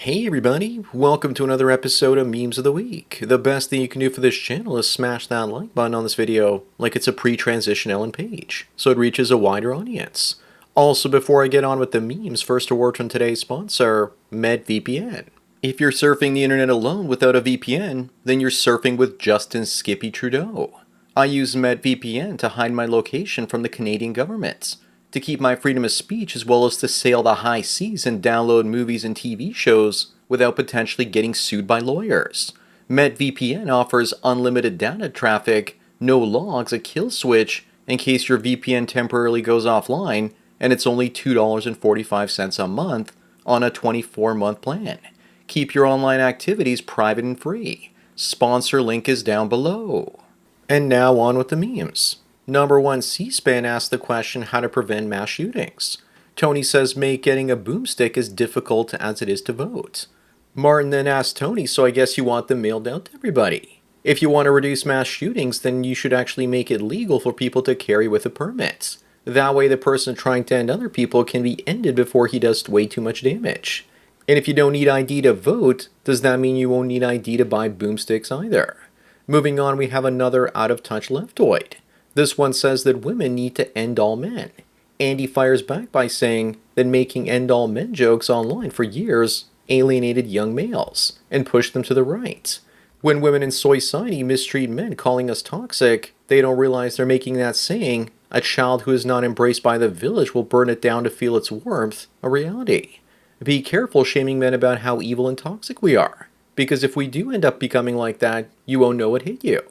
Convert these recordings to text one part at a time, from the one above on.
Hey everybody, welcome to another episode of Memes of the Week. The best thing you can do for this channel is smash that like button on this video like it's a pre-transition Ellen page, so it reaches a wider audience. Also, before I get on with the memes, first a word from today's sponsor, MedVPN. If you're surfing the internet alone without a VPN, then you're surfing with Justin Skippy Trudeau. I use MedVPN to hide my location from the Canadian government, to keep my freedom of speech, as well as to sail the high seas and download movies and TV shows without potentially getting sued by lawyers. MetVPN offers unlimited data traffic, no logs, a kill switch in case your VPN temporarily goes offline, and it's only $2.45 a month on a 24-month plan. Keep your online activities private and free. Sponsor link is down below. And now on with the memes. Number 1, C-SPAN asked the question how to prevent mass shootings. Tony says make getting a boomstick as difficult as it is to vote. Martin then asked Tony, so I guess you want them mailed out to everybody. If you want to reduce mass shootings, then you should actually make it legal for people to carry with a permit. That way the person trying to end other people can be ended before he does way too much damage. And if you don't need ID to vote, does that mean you won't need ID to buy boomsticks either? Moving on, we have another out-of-touch leftoid. This one says that women need to end all men. Andy fires back by saying that making end all men jokes online for years alienated young males and pushed them to the right. When women in soy society mistreat men calling us toxic, they don't realize they're making that saying, a child who is not embraced by the village will burn it down to feel its warmth, a reality. Be careful shaming men about how evil and toxic we are, because if we do end up becoming like that, you won't know what hit you.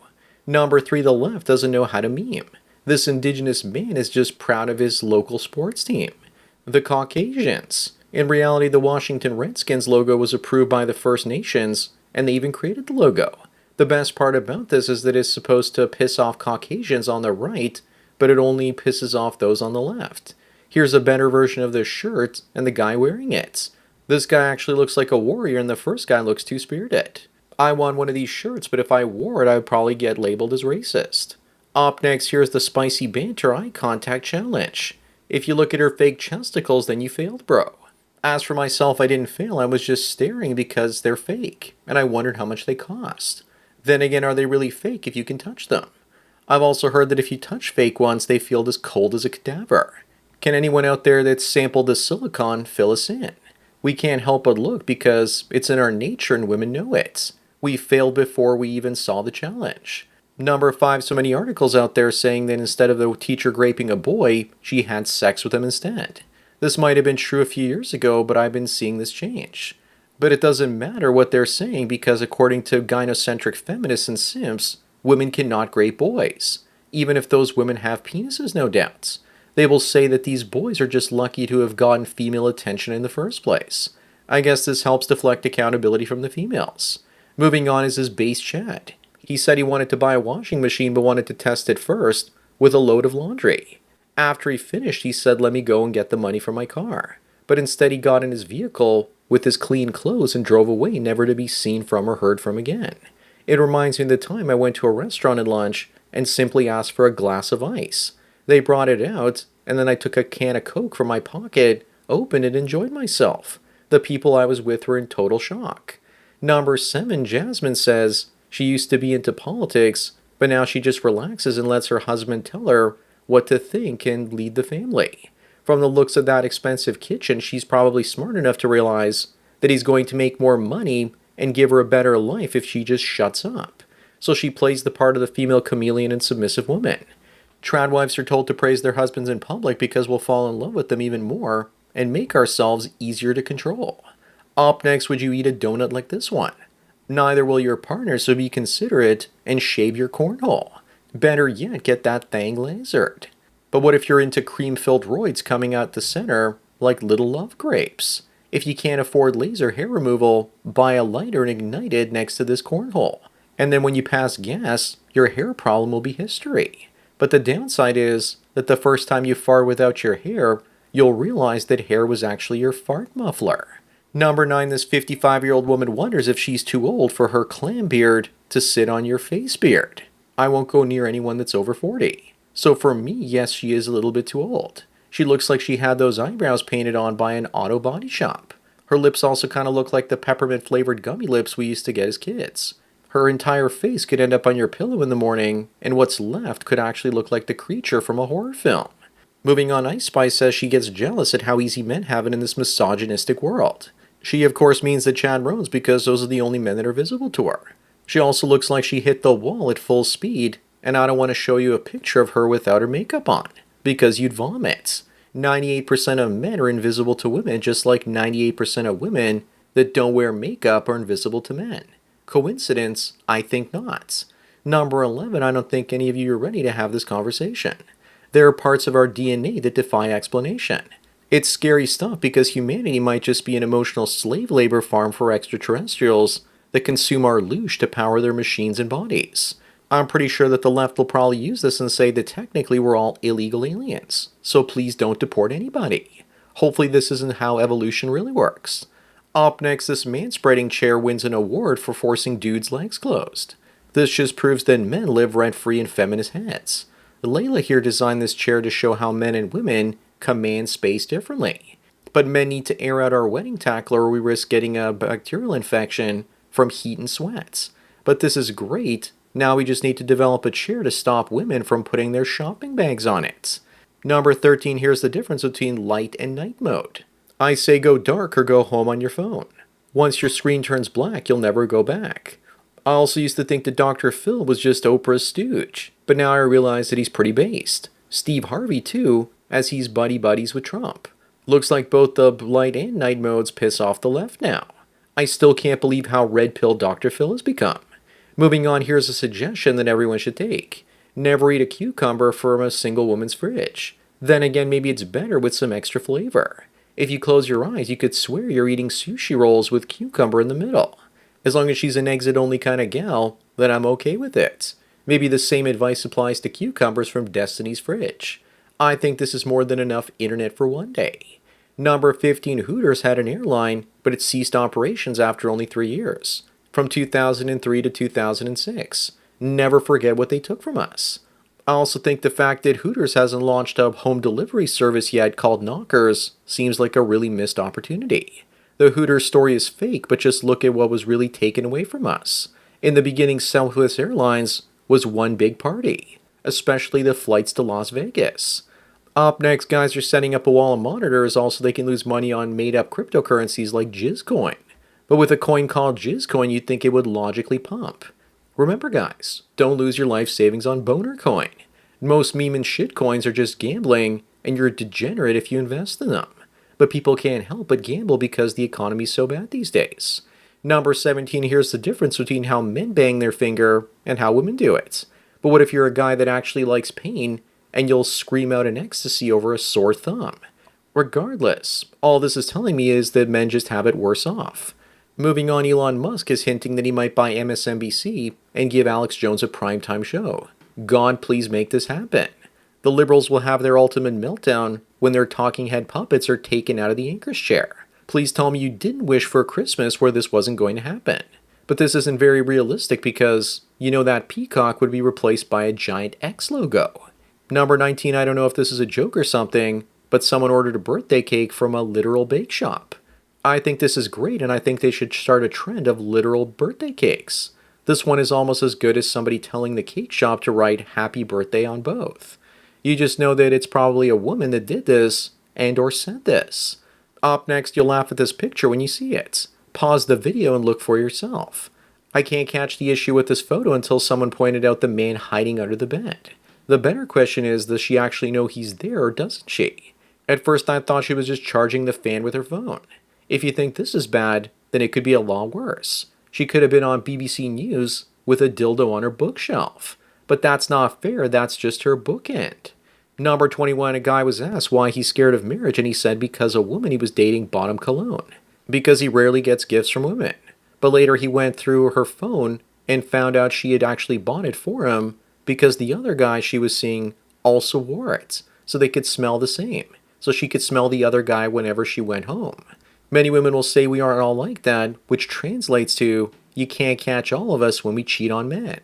Number 3, the left doesn't know how to meme. This indigenous man is just proud of his local sports team. The Caucasians. In reality, the Washington Redskins logo was approved by the First Nations, and they even created the logo. The best part about this is that it's supposed to piss off Caucasians on the right, but it only pisses off those on the left. Here's a better version of this shirt and the guy wearing it. This guy actually looks like a warrior, and the first guy looks too spirited. I want one of these shirts, but if I wore it, I would probably get labeled as racist. Up next, here's the spicy banter eye contact challenge. If you look at her fake chesticles, then you failed, bro. As for myself, I didn't fail, I was just staring because they're fake, and I wondered how much they cost. Then again, are they really fake if you can touch them? I've also heard that if you touch fake ones, they feel as cold as a cadaver. Can anyone out there that's sampled the silicone fill us in? We can't help but look because it's in our nature and women know it. We failed before we even saw the challenge. Number 5, so many articles out there saying that instead of the teacher raping a boy, she had sex with him instead. This might have been true a few years ago, but I've been seeing this change. But it doesn't matter what they're saying because according to gynocentric feminists and simps, women cannot rape boys. Even if those women have penises, no doubt. They will say that these boys are just lucky to have gotten female attention in the first place. I guess this helps deflect accountability from the females. Moving on is his base chat. He said he wanted to buy a washing machine but wanted to test it first with a load of laundry. After he finished, he said, let me go and get the money for my car. But instead he got in his vehicle with his clean clothes and drove away, never to be seen from or heard from again. It reminds me of the time I went to a restaurant at lunch and simply asked for a glass of ice. They brought it out, and then I took a can of Coke from my pocket, opened it, and enjoyed myself. The people I was with were in total shock. Number 7, Jasmine says she used to be into politics, but now she just relaxes and lets her husband tell her what to think and lead the family. From the looks of that expensive kitchen, she's probably smart enough to realize that he's going to make more money and give her a better life if she just shuts up. So she plays the part of the female chameleon and submissive woman. Trad wives are told to praise their husbands in public because we'll fall in love with them even more and make ourselves easier to control. Up next, would you eat a donut like this one? Neither will your partner, so be considerate and shave your cornhole. Better yet, get that thing lasered. But what if you're into cream-filled roids coming out the center like little love grapes? If you can't afford laser hair removal, buy a lighter and ignite it next to this cornhole. And then when you pass gas, your hair problem will be history. But the downside is that the first time you fart without your hair, you'll realize that hair was actually your fart muffler. Number 9, this 55-year-old woman wonders if she's too old for her clam beard to sit on your face beard. I won't go near anyone that's over 40. So for me, yes, she is a little bit too old. She looks like she had those eyebrows painted on by an auto body shop. Her lips also kind of look like the peppermint flavored gummy lips we used to get as kids. Her entire face could end up on your pillow in the morning, and what's left could actually look like the creature from a horror film. Moving on, Ice Spice says she gets jealous at how easy men have it in this misogynistic world. She, of course, means that Chad roans because those are the only men that are visible to her. She also looks like she hit the wall at full speed, and I don't want to show you a picture of her without her makeup on, because you'd vomit. 98% of men are invisible to women, just like 98% of women that don't wear makeup are invisible to men. Coincidence? I think not. Number 11, I don't think any of you are ready to have this conversation. There are parts of our DNA that defy explanation. It's scary stuff because humanity might just be an emotional slave labor farm for extraterrestrials that consume our loosh to power their machines and bodies. I'm pretty sure that the left will probably use this and say that technically we're all illegal aliens, so please don't deport anybody. Hopefully this isn't how evolution really works. Up next, this manspreading chair wins an award for forcing dudes' legs closed. This just proves that men live rent-free in feminist heads. Layla here designed this chair to show how men and women command space differently. But men need to air out our wedding tackler or we risk getting a bacterial infection from heat and sweat. But this is great. Now we just need to develop a chair to stop women from putting their shopping bags on it. Number 13, here's the difference between light and night mode. I say go dark or go home on your phone. Once your screen turns black, you'll never go back. I also used to think that Dr. Phil was just Oprah's stooge, but now I realize that he's pretty based. Steve Harvey too, as he's buddies with Trump. Looks like both the light and night modes piss off the left now. I still can't believe how red pill Dr. Phil has become. Moving on, here's a suggestion that everyone should take. Never eat a cucumber from a single woman's fridge. Then again, maybe it's better with some extra flavor. If you close your eyes, you could swear you're eating sushi rolls with cucumber in the middle. As long as she's an exit-only kind of gal, then I'm okay with it. Maybe the same advice applies to cucumbers from Destiny's fridge. I think this is more than enough internet for one day. Number 15, Hooters had an airline, but it ceased operations after only 3 years. From 2003 to 2006. Never forget what they took from us. I also think the fact that Hooters hasn't launched a home delivery service yet called Knockers seems like a really missed opportunity. The Hooters story is fake, but just look at what was really taken away from us. In the beginning, Southwest Airlines was one big party, especially the flights to Las Vegas. Up next, guys are setting up a wall of monitors also they can lose money on made-up cryptocurrencies like Jizzcoin. But with a coin called Jizzcoin, you'd think it would logically pump. Remember guys, don't lose your life savings on Boner Coin. Most meme and shit coins are just gambling, and you're a degenerate if you invest in them. But people can't help but gamble because the economy's so bad these days. Number 17, here's the difference between how men bang their finger and how women do it. But what if you're a guy that actually likes pain, and you'll scream out in ecstasy over a sore thumb? Regardless, all this is telling me is that men just have it worse off. Moving on, Elon Musk is hinting that he might buy MSNBC and give Alex Jones a primetime show. God, please make this happen. The liberals will have their ultimate meltdown when their talking head puppets are taken out of the anchor's chair. Please tell me you didn't wish for a Christmas where this wasn't going to happen. But this isn't very realistic because, you know, that peacock would be replaced by a giant X logo. Number 19, I don't know if this is a joke or something, but someone ordered a birthday cake from a literal bake shop. I think this is great, and I think they should start a trend of literal birthday cakes. This one is almost as good as somebody telling the cake shop to write happy birthday on both. You just know that it's probably a woman that did this and or said this. Up next, you'll laugh at this picture when you see it. Pause the video and look for yourself. I can't catch the issue with this photo until someone pointed out the man hiding under the bed. The better question is, does she actually know he's there or doesn't she? At first I thought she was just charging the fan with her phone. If you think this is bad, then it could be a lot worse. She could have been on BBC News with a dildo on her bookshelf. But that's not fair, that's just her bookend. Number 21, a guy was asked why he's scared of marriage, and he said because a woman he was dating bought him cologne. Because he rarely gets gifts from women. But later he went through her phone and found out she had actually bought it for him because the other guy she was seeing also wore it. So they could smell the same. So she could smell the other guy whenever she went home. Many women will say we aren't all like that, which translates to, you can't catch all of us when we cheat on men.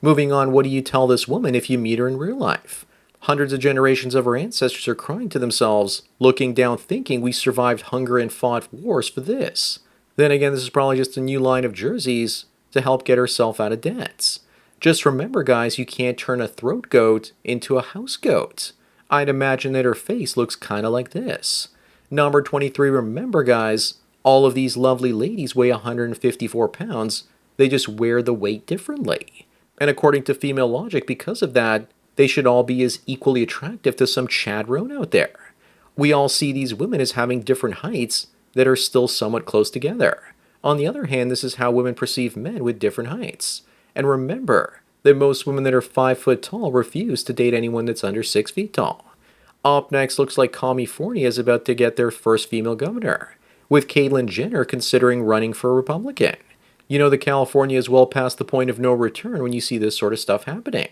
Moving on, what do you tell this woman if you meet her in real life? Hundreds of generations of our ancestors are crying to themselves, looking down thinking we survived hunger and fought wars for this. Then again, this is probably just a new line of jerseys to help get herself out of debts. Just remember, guys, you can't turn a throat goat into a house goat. I'd imagine that her face looks kind of like this. Number 23, remember, guys, all of these lovely ladies weigh 154 pounds. They just wear the weight differently. And according to female logic, because of that, they should all be as equally attractive to some Chad Roan out there. We all see these women as having different heights that are still somewhat close together. On the other hand, this is how women perceive men with different heights. And remember that most women that are 5 foot tall refuse to date anyone that's under 6 feet tall. Up next, looks like California is about to get their first female governor, with Caitlyn Jenner considering running for a Republican. You know that California is well past the point of no return when you see this sort of stuff happening.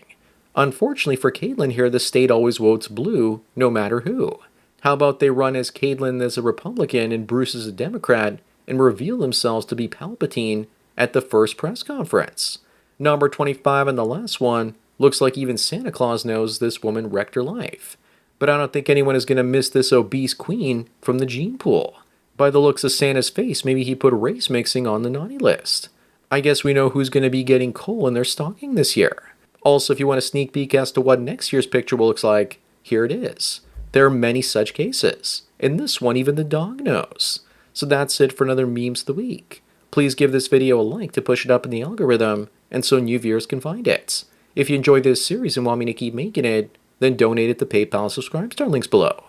Unfortunately for Caitlyn here, the state always votes blue, no matter who. How about they run as Caitlyn as a Republican and Bruce as a Democrat, and reveal themselves to be Palpatine at the first press conference? Number 25 and the last one, looks like even Santa Claus knows this woman wrecked her life. But I don't think anyone is going to miss this obese queen from the gene pool. By the looks of Santa's face, maybe he put race mixing on the naughty list. I guess we know who's going to be getting coal in their stocking this year. Also, if you want a sneak peek as to what next year's picture will look like, here it is. There are many such cases. In this one, even the dog knows. So that's it for another Memes of the Week. Please give this video a like to push it up in the algorithm, and so new viewers can find it. If you enjoyed this series and want me to keep making it, then donate at the PayPal Subscribe Star links below.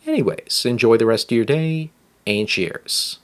Anyways, enjoy the rest of your day, and cheers.